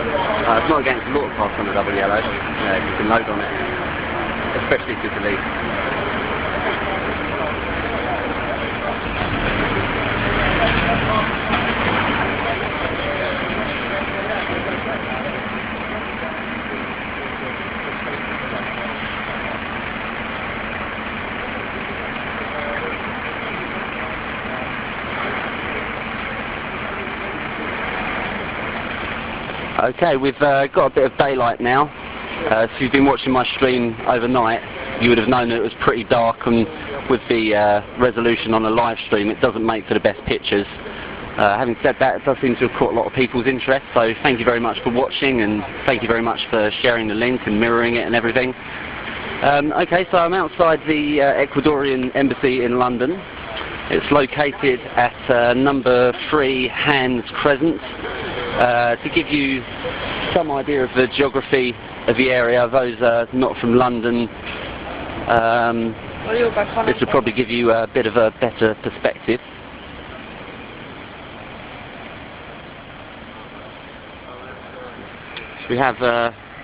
It's not against the law pass on the double yellow. You can load on it, especially to delete. Okay, we've got a bit of daylight now. So if you've been watching my stream overnight, you would have known that it was pretty dark, and with the resolution on a live stream, it doesn't make for the best pictures. Having said that, it does seem to have caught a lot of people's interest, so thank you very much for watching, and thank you very much for sharing the link and mirroring it and everything. Okay, so I'm outside the Ecuadorian Embassy in London. It's located at number 3 Hands Crescent. To give you some idea of the geography of the area, those not from London, this will probably give you a bit of a better perspective. So we have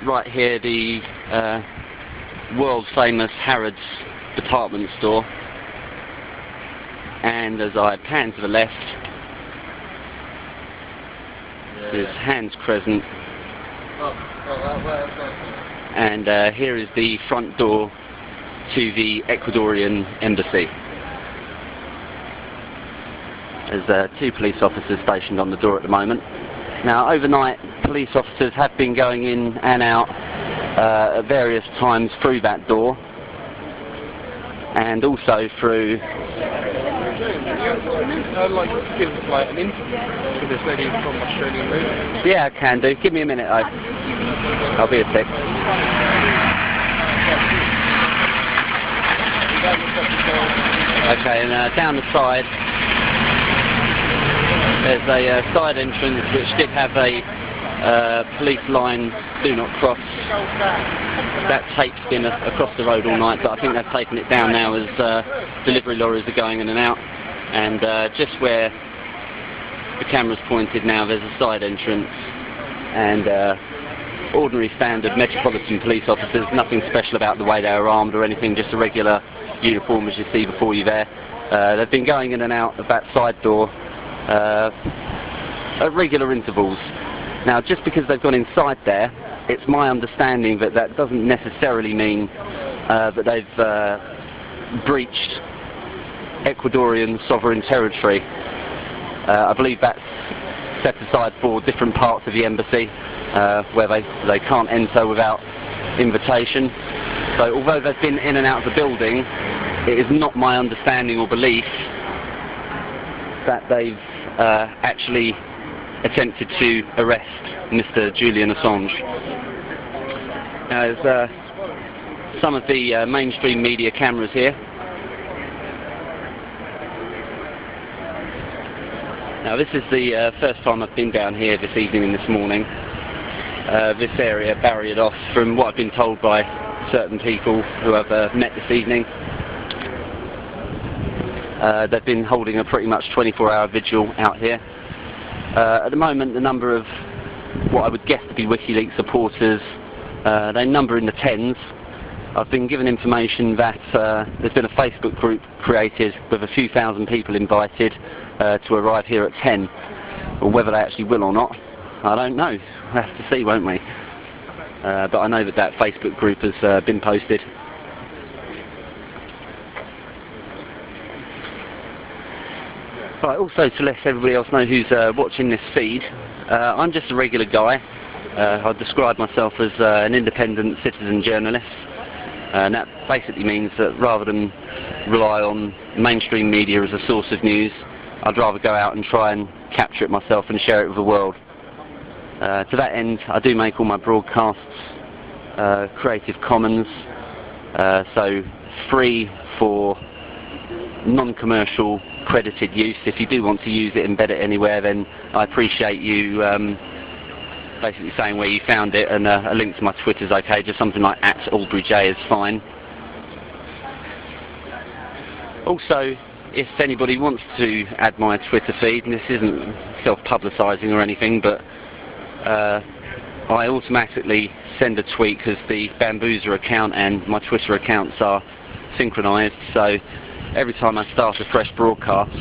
right here the world famous Harrods department store, and as I pan to the left, is Hands Crescent, and here is the front door to the Ecuadorian Embassy. There's 2 police officers stationed on the door at the moment. Now, overnight, police officers have been going in and out at various times through that door, and also through... I'd like to give like an interview to this lady from Australian Radio. Yeah, I can do. Give me a minute, though. I'll be a sec. Okay, and down the side, there's a side entrance which did have a police line, do not cross. That tape's been across the road all night, but I think they've taken it down now as delivery lorries are going in and out. And just where the camera's pointed now, there's a side entrance, and ordinary standard Metropolitan Police officers, nothing special about the way they're armed or anything, just a regular uniform as you see before you there. They've been going in and out of that side door at regular intervals. Now, just because they've gone inside there, it's my understanding that that doesn't necessarily mean that they've breached Ecuadorian sovereign territory. I believe that's set aside for different parts of the embassy where they can't enter without invitation. So although they've been in and out of the building, it is not my understanding or belief that they've actually attempted to arrest Mr. Julian Assange. Now, there's some of the mainstream media cameras here. Now, this is the first time I've been down here this evening and this morning. This area barriered off from what I've been told by certain people who I've met this evening. They've been holding a pretty much 24-hour vigil out here. At the moment, the number of what I would guess to be WikiLeaks supporters, they number in the tens. I've been given information that there's been a Facebook group created with a few thousand people invited to arrive here at 10. Or whether they actually will or not, I don't know. We'll have to see, won't we? But I know that that Facebook group has been posted. Right, also to let everybody else know who's watching this feed, I'm just a regular guy. I describe myself as an independent citizen journalist, and that basically means that rather than rely on mainstream media as a source of news, I'd rather go out and try and capture it myself and share it with the world. To that end, I do make all my broadcasts Creative Commons, so free for non-commercial credited use. If you do want to use it, embed it anywhere, then I appreciate you basically saying where you found it, and a link to my Twitter is okay, just something like @AubreyJ is fine. Also, if anybody wants to add my Twitter feed, and this isn't self-publicising or anything, but I automatically send a tweet because the Bambuser account and my Twitter accounts are synchronized, so every time I start a fresh broadcast,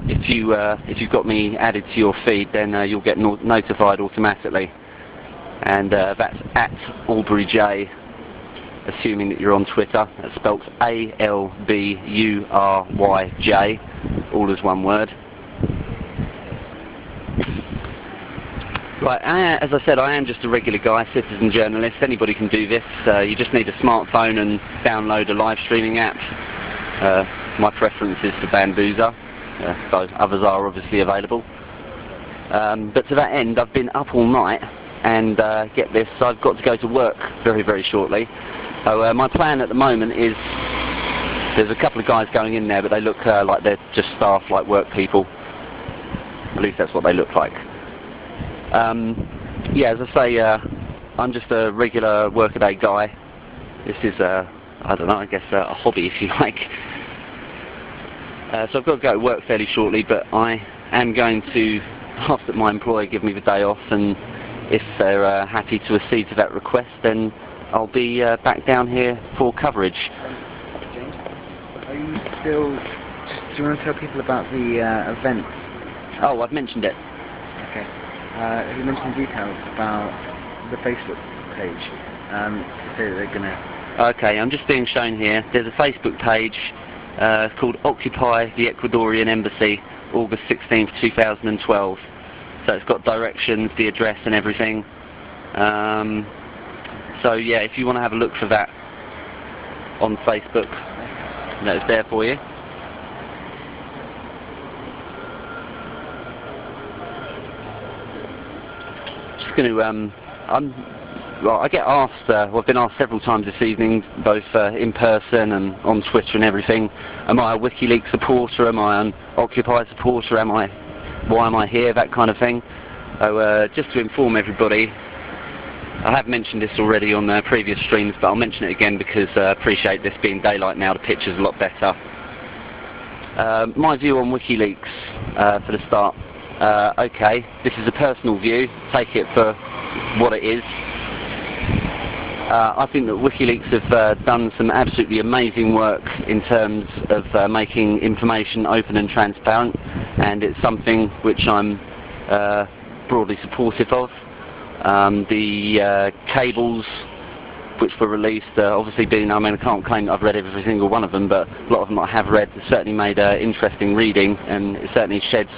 if you've got me added to your feed, then you'll get notified automatically. And that's at AlburyJ, assuming that you're on Twitter. That's spelt ALBURYJ, all as one word. Right, as I said, I am just a regular guy, citizen journalist. Anybody can do this. You just need a smartphone and download a live streaming app. My preference is for Bambuser, though others are obviously available. But to that end, I've been up all night, and get this, I've got to go to work very, very shortly. So my plan at the moment is, there's a couple of guys going in there, but they look like they're just staff, like work people. At least that's what they look like. Yeah, as I say, I'm just a regular workaday guy. This is, I don't know, I guess a hobby, if you like. So I've got to go to work fairly shortly, but I am going to ask that my employer give me the day off, and if they're happy to accede to that request, then I'll be back down here for coverage. James, are you still... do you want to tell people about the event? Oh, I've mentioned it. Okay. Have you mentioned details about the Facebook page? To say that they're going to... Okay, I'm just being shown here. There's a Facebook page called Occupy the Ecuadorian Embassy, August 16th, 2012. So it's got directions, the address and everything. So yeah, if you want to have a look for that on Facebook, that's there for you. Just going to, well, I get asked, well, I've been asked several times this evening, both in person and on Twitter and everything, am I a WikiLeaks supporter, am I an Occupy supporter, why am I here, that kind of thing. So just to inform everybody, I have mentioned this already on previous streams, but I'll mention it again because I appreciate this being daylight now, the picture's a lot better. My view on WikiLeaks, for the start, okay, this is a personal view, take it for what it is. I think that WikiLeaks have done some absolutely amazing work in terms of making information open and transparent, and it's something which I'm broadly supportive of. The cables which were released, obviously being, I mean, I can't claim that I've read every single one of them, but a lot of them I have read, certainly made interesting reading, and it certainly sheds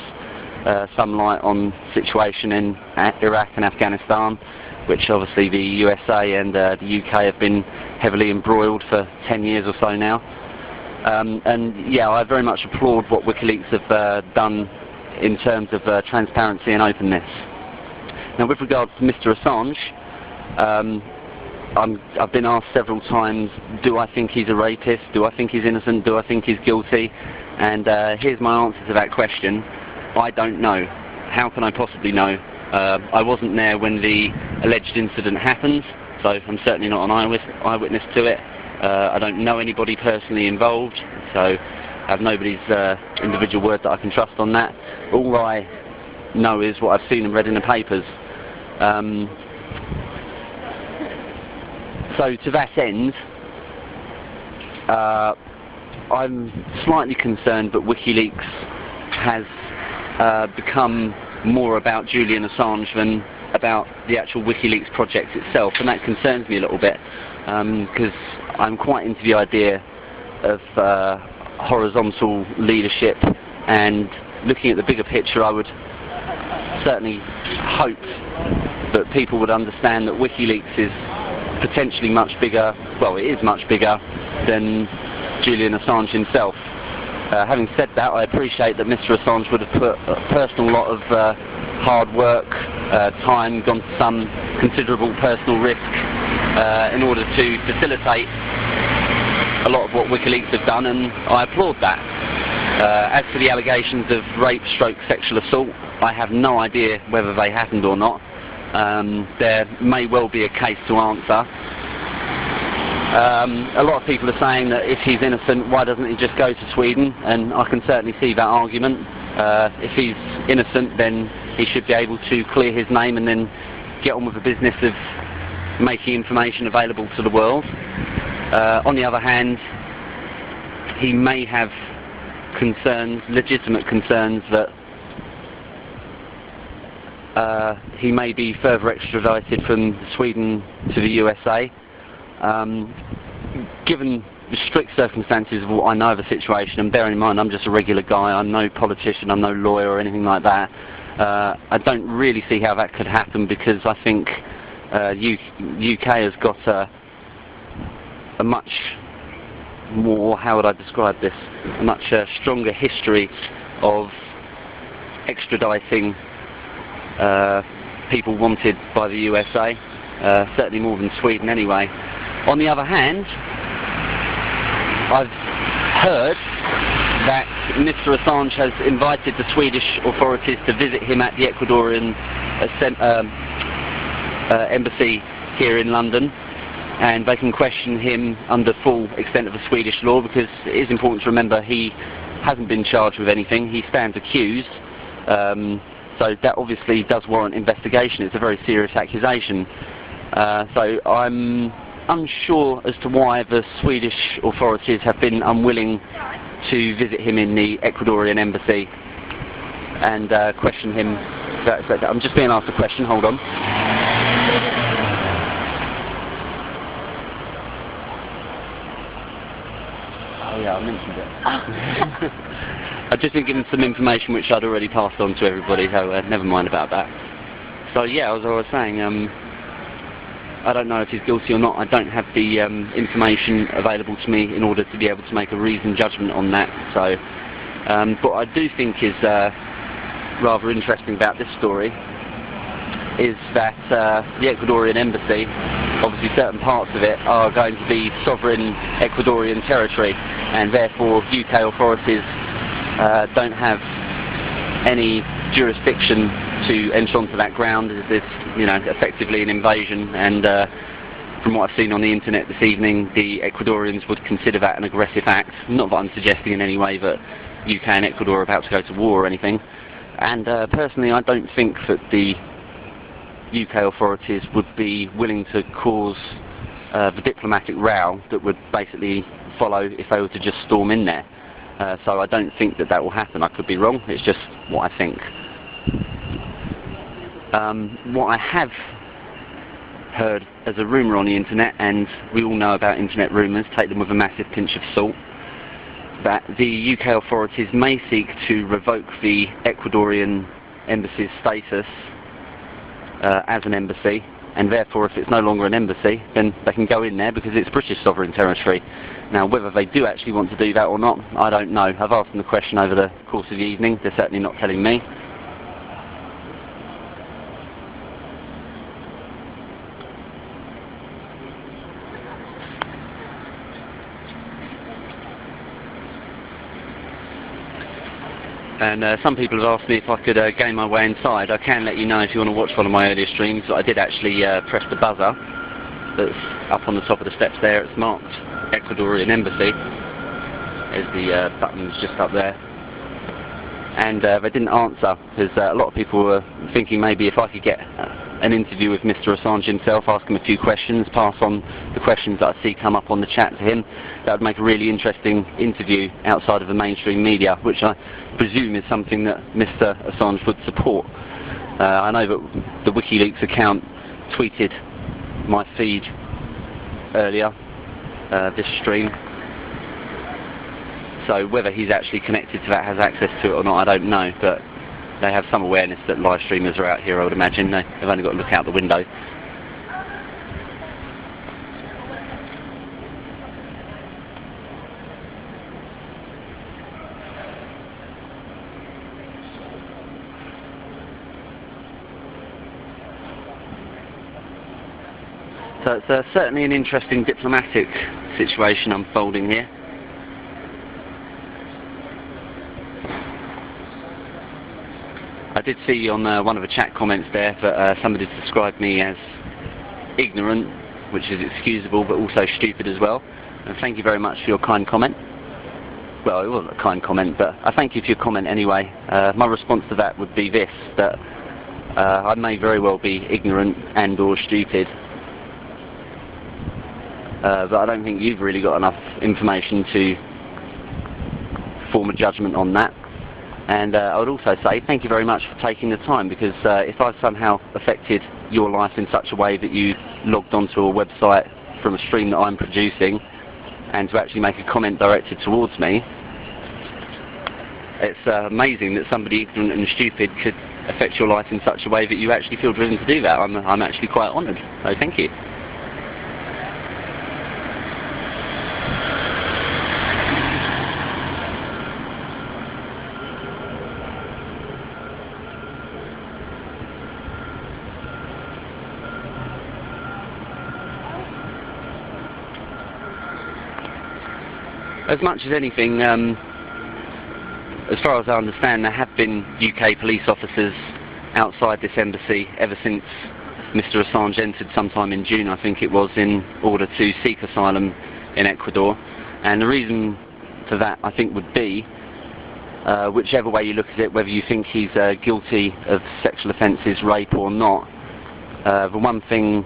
some light on the situation in Iraq and Afghanistan, which obviously the USA and the UK have been heavily embroiled for 10 years or so now. And yeah, I very much applaud what WikiLeaks have done in terms of transparency and openness. Now, with regards to Mr. Assange, I've been asked several times, do I think he's a rapist? Do I think he's innocent? Do I think he's guilty? And here's my answer to that question. I don't know. How can I possibly know? I wasn't there when the alleged incident happened, so I'm certainly not an eyewitness to it. I don't know anybody personally involved, so I have nobody's individual word that I can trust on that. All I know is what I've seen and read in the papers. So to that end, I'm slightly concerned that WikiLeaks has become more about Julian Assange than about the actual WikiLeaks project itself, and that concerns me a little bit, because I'm quite into the idea of horizontal leadership, and looking at the bigger picture, I would certainly hope that people would understand that WikiLeaks is potentially much bigger, well, it is much bigger than Julian Assange himself. Having said that, I appreciate that Mr. Assange would have put a personal lot of hard work, time, gone to some considerable personal risk in order to facilitate a lot of what WikiLeaks have done, and I applaud that. As for the allegations of rape stroke sexual assault, I have no idea whether they happened or not. There may well be a case to answer. A lot of people are saying that if he's innocent, why doesn't he just go to Sweden? And I can certainly see that argument. If he's innocent, then he should be able to clear his name and then get on with the business of making information available to the world. On the other hand, he may have concerns, legitimate concerns, that he may be further extradited from Sweden to the USA. Given the strict circumstances of what I know of the situation, and bearing in mind I'm just a regular guy, I'm no politician, I'm no lawyer or anything like that, I don't really see how that could happen, because I think UK has got a much more, how would I describe this, a much stronger history of extraditing people wanted by the USA, certainly more than Sweden anyway. On the other hand, I've heard that Mr. Assange has invited the Swedish authorities to visit him at the Ecuadorian embassy here in London, and they can question him under full extent of the Swedish law, because it is important to remember he hasn't been charged with anything, he stands accused, so that obviously does warrant investigation. It's a very serious accusation. So I'm unsure as to why the Swedish authorities have been unwilling to visit him in the Ecuadorian embassy and question him. I'm just being asked a question, hold on. Oh yeah, I mentioned it. I've just been given some information which I'd already passed on to everybody, so never mind about that. So yeah, as I was saying, I don't know if he's guilty or not. I don't have the information available to me in order to be able to make a reasoned judgment on that. So, what I do think is rather interesting about this story is that the Ecuadorian embassy, obviously certain parts of it are going to be sovereign Ecuadorian territory, and therefore UK authorities don't have any jurisdiction to enter onto that ground. It's, you know, effectively an invasion, and from what I've seen on the internet this evening, the Ecuadorians would consider that an aggressive act. Not that I'm suggesting in any way that UK and Ecuador are about to go to war or anything, and personally I don't think that the UK authorities would be willing to cause the diplomatic row that would basically follow if they were to just storm in there. So I don't think that that will happen. I could be wrong, it's just what I think. What I have heard as a rumour on the internet, and we all know about internet rumours, take them with a massive pinch of salt, that the UK authorities may seek to revoke the Ecuadorian embassy's status as an embassy, and therefore if it's no longer an embassy, then they can go in there because it's British sovereign territory. Now whether they do actually want to do that or not, I don't know. I've asked them the question over the course of the evening, they're certainly not telling me. And some people have asked me if I could gain my way inside. I can let you know if you want to watch one of my earlier streams that I did actually press the buzzer that's up on the top of the steps there. It's marked Ecuadorian Embassy. There's the buttons just up there. And they didn't answer, because a lot of people were thinking maybe if I could get an interview with Mr. Assange himself, ask him a few questions, pass on the questions that I see come up on the chat to him, that would make a really interesting interview outside of the mainstream media, which I presume is something that Mr. Assange would support. I know that the WikiLeaks account tweeted my feed earlier, this stream. So whether he's actually connected to that, has access to it or not, I don't know, but they have some awareness that live streamers are out here, I would imagine. They've only got to look out the window. So it's certainly an interesting diplomatic situation unfolding here. I did see on one of the chat comments there that somebody described me as ignorant, which is excusable but also stupid as well. And thank you very much for your kind comment. Well, it wasn't a kind comment, but I thank you for your comment anyway. My response to that would be this, that I may very well be ignorant and or stupid, but I don't think you've really got enough information to form a judgment on that. And I would also say thank you very much for taking the time, because if I've somehow affected your life in such a way that you logged onto a website from a stream that I'm producing and to actually make a comment directed towards me, it's amazing that somebody ignorant and stupid could affect your life in such a way that you actually feel driven to do that. I'm actually quite honoured, so thank you. As much as anything, as far as I understand, there have been UK police officers outside this embassy ever since Mr. Assange entered sometime in June, I think it was, in order to seek asylum in Ecuador. And the reason for that, I think, would be, whichever way you look at it, whether you think he's guilty of sexual offences, rape or not, the one thing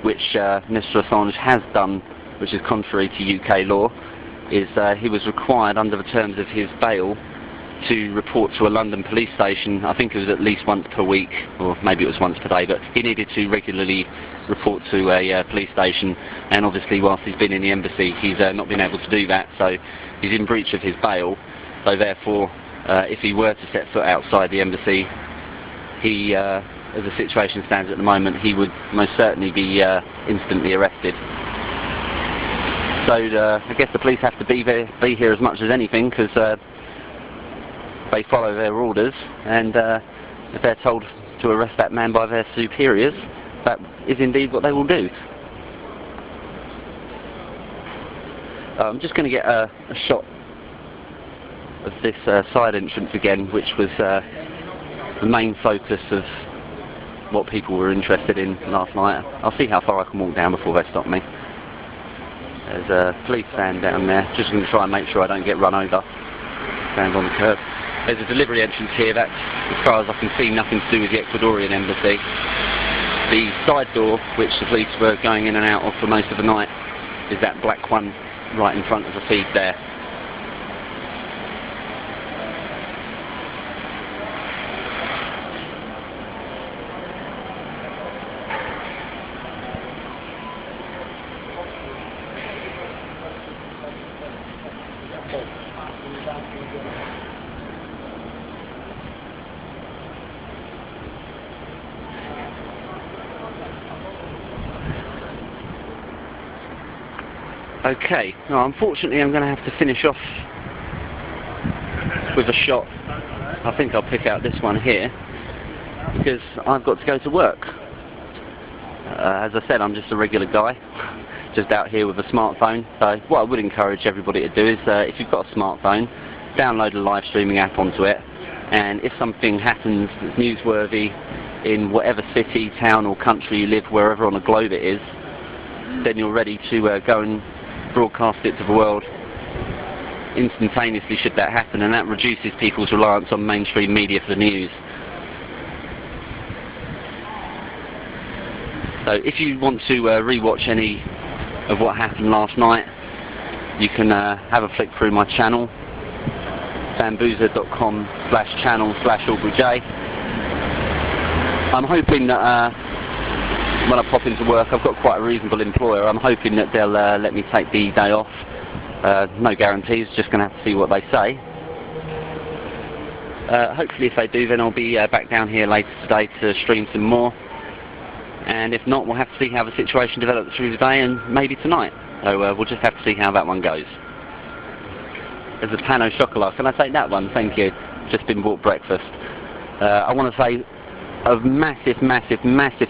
which Mr. Assange has done, which is contrary to UK law, is he was required under the terms of his bail to report to a London police station. I think it was at least once per week, or maybe it was once per day, but he needed to regularly report to a police station, and obviously whilst he's been in the embassy he's not been able to do that, so he's in breach of his bail. So therefore, if he were to set foot outside the embassy, he, as the situation stands at the moment, he would most certainly be instantly arrested. So I guess the police have to be here as much as anything, because they follow their orders, and if they're told to arrest that man by their superiors, that is indeed what they will do. I'm just going to get a shot of this side entrance again, which was the main focus of what people were interested in last night. I'll see how far I can walk down before they stop me. There's a police van down there. Just going to try and make sure I don't get run over. Stand on the curb. There's a delivery entrance here. That's, as far as I can see, nothing to do with the Ecuadorian embassy. The side door, which the police were going in and out of for most of the night, is that black one right in front of the feed there. Okay, now unfortunately I'm going to have to finish off with a shot. I think I'll pick out this one here, because I've got to go to work. As I said, I'm just a regular guy, just out here with a smartphone. So what I would encourage everybody to do is, if you've got a smartphone, download a live streaming app onto it, and if something happens that's newsworthy in whatever city, town or country you live, wherever on the globe it is, then you're ready to go and broadcast it to the world instantaneously should that happen, and that reduces people's reliance on mainstream media for the news. So if you want to re-watch any of what happened last night, you can have a flick through my channel, bambuser.com/channel/AubreyJ. I'm hoping that when I pop into work, I've got quite a reasonable employer. I'm hoping that they'll let me take the day off. No guarantees, just going to have to see what they say. Hopefully if they do, then I'll be back down here later today to stream some more. And if not, we'll have to see how the situation develops through the day and maybe tonight. So we'll just have to see how that one goes. There's a pan au chocolat. Can I take that one? Thank you. Just been bought breakfast. I want to say a massive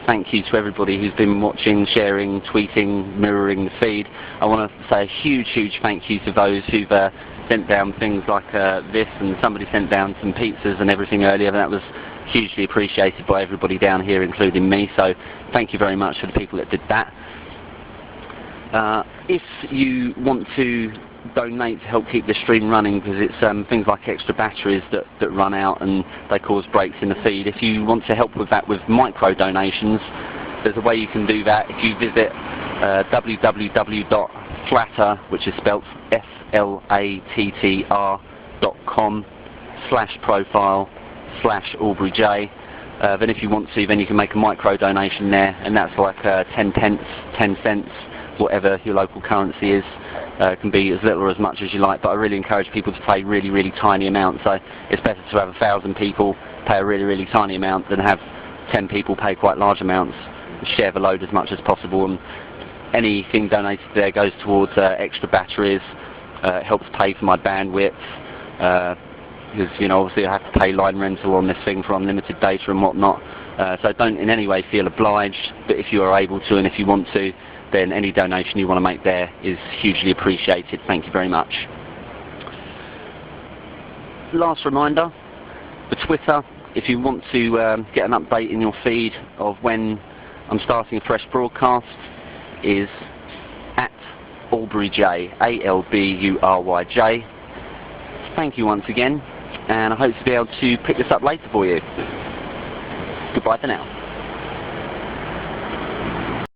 thank you to everybody who's been watching, sharing, tweeting, mirroring the feed. I want to say a huge thank you to those who've sent down things like this, and somebody sent down some pizzas and everything earlier, and that was hugely appreciated by everybody down here, including me, so thank you very much for the people that did that. If you want to donate to help keep the stream running, because it's things like extra batteries that run out and they cause breaks in the feed, if you want to help with that with micro donations, there's a way you can do that. If you visit www.flatter, which is spelt flattr.com/profile/AubreyJ. Then if you want to, then you can make a micro donation there, and that's like 10 pence, 10 cents, whatever your local currency is. Can be as little or as much as you like, but I really encourage people to pay really, really tiny amounts. So it's better to have 1,000 people pay a really, really tiny amount than have 10 people pay quite large amounts. Share the load as much as possible, and anything donated there goes towards extra batteries. It helps pay for my bandwidth, because obviously I have to pay line rental on this thing for unlimited data and whatnot. So don't in any way feel obliged, but if you are able to and if you want to, then any donation you want to make there is hugely appreciated. Thank you very much. Last reminder, for Twitter, if you want to get an update in your feed of when I'm starting a fresh broadcast, is at AubreyJ, ALBURYJ. Thank you once again, and I hope to be able to pick this up later for you. Goodbye for now.